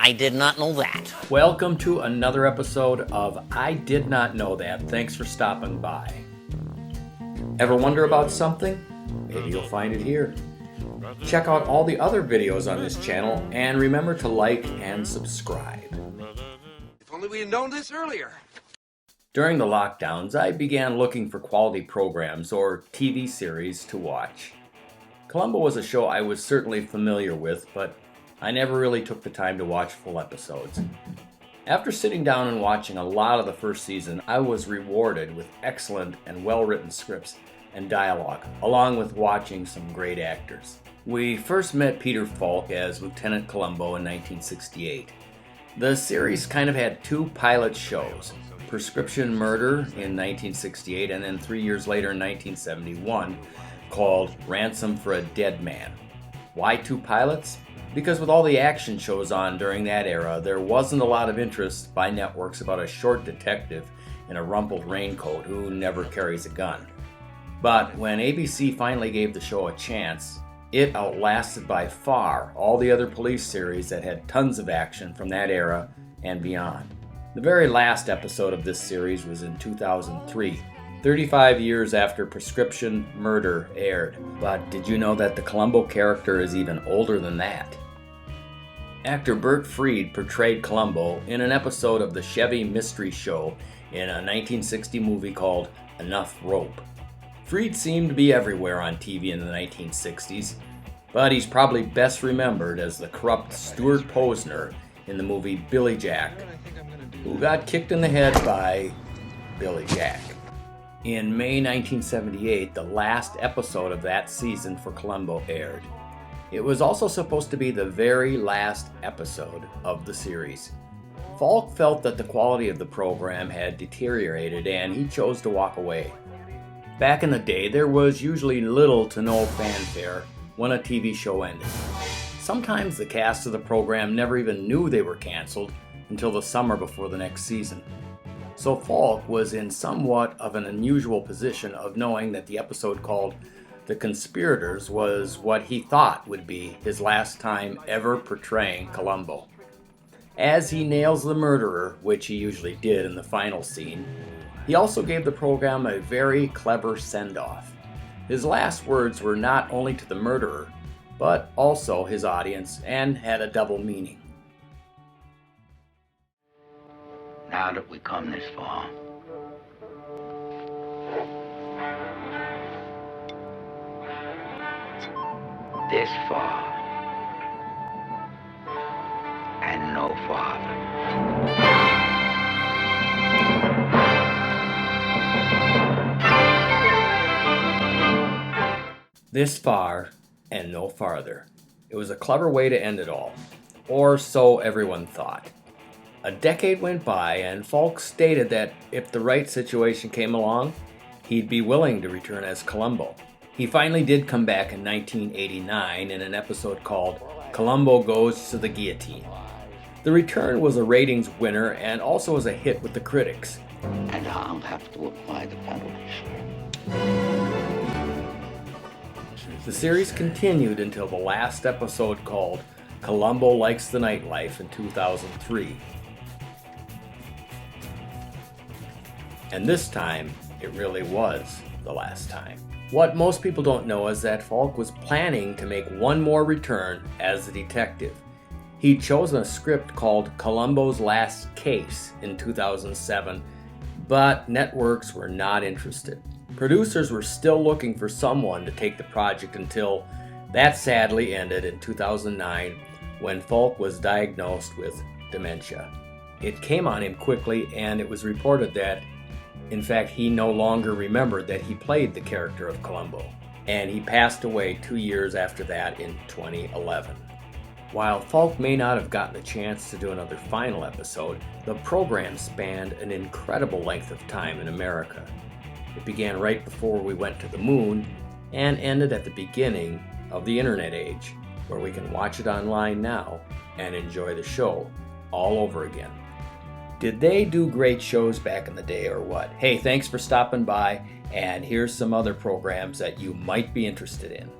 I did not know that. Welcome to another episode of I Did Not Know That. Thanks for stopping by. Ever wonder about something? Maybe you'll find it here. Check out all the other videos on this channel and remember to like and subscribe. If only we had known this earlier. During the lockdowns, I began looking for quality programs or TV series to watch. Columbo was a show I was certainly familiar with, but I never really took the time to watch full episodes. After sitting down and watching a lot of the first season, I was rewarded with excellent and well-written scripts and dialogue, along with watching some great actors. We first met Peter Falk as Lieutenant Columbo in 1968. The series kind of had two pilot shows, Prescription Murder in 1968 and then 3 years later in 1971, called Ransom for a Dead Man. Why two pilots? Because with all the action shows on during that era, there wasn't a lot of interest by networks about a short detective in a rumpled raincoat who never carries a gun. But when ABC finally gave the show a chance, it outlasted by far all the other police series that had tons of action from that era and beyond. The very last episode of this series was in 2003, 35 years after Prescription Murder aired. But did you know that the Columbo character is even older than that? Actor Bert Freed portrayed Columbo in an episode of the Chevy Mystery Show in a 1960 movie called Enough Rope. Freed seemed to be everywhere on TV in the 1960s, but he's probably best remembered as the corrupt Stuart Posner in the movie Billy Jack, who got kicked in the head by Billy Jack. In May 1978, the last episode of that season for Columbo aired. It was also supposed to be the very last episode of the series. Falk felt that the quality of the program had deteriorated and he chose to walk away. Back in the day, there was usually little to no fanfare when a TV show ended. Sometimes the cast of the program never even knew they were canceled until the summer before the next season. So Falk was in somewhat of an unusual position of knowing that the episode called The Conspirators was what he thought would be his last time ever portraying Columbo. As he nails the murderer, which he usually did in the final scene, he also gave the program a very clever send-off. His last words were not only to the murderer, but also his audience, and had a double meaning. Now that we come this far, and no farther. This far and no farther. It was a clever way to end it all, or so everyone thought. A decade went by and Falk stated that if the right situation came along, he'd be willing to return as Columbo. He finally did come back in 1989 in an episode called Columbo Goes to the Guillotine. The return was a ratings winner and also was a hit with the critics. And I'll have to apply the penalties. The series continued until the last episode called Columbo Likes the Nightlife in 2003. And this time, it really was the last time. What most people don't know is that Falk was planning to make one more return as a detective. He'd chosen a script called Columbo's Last Case in 2007, but networks were not interested. Producers were still looking for someone to take the project until that sadly ended in 2009 when Falk was diagnosed with dementia. It came on him quickly, and it was reported that, in fact, he no longer remembered that he played the character of Columbo, and he passed away 2 years after that in 2011. While Falk may not have gotten a chance to do another final episode, the program spanned an incredible length of time in America. It began right before we went to the moon and ended at the beginning of the internet age, where we can watch it online now and enjoy the show all over again. Did they do great shows back in the day or what? Hey, thanks for stopping by, and here's some other programs that you might be interested in.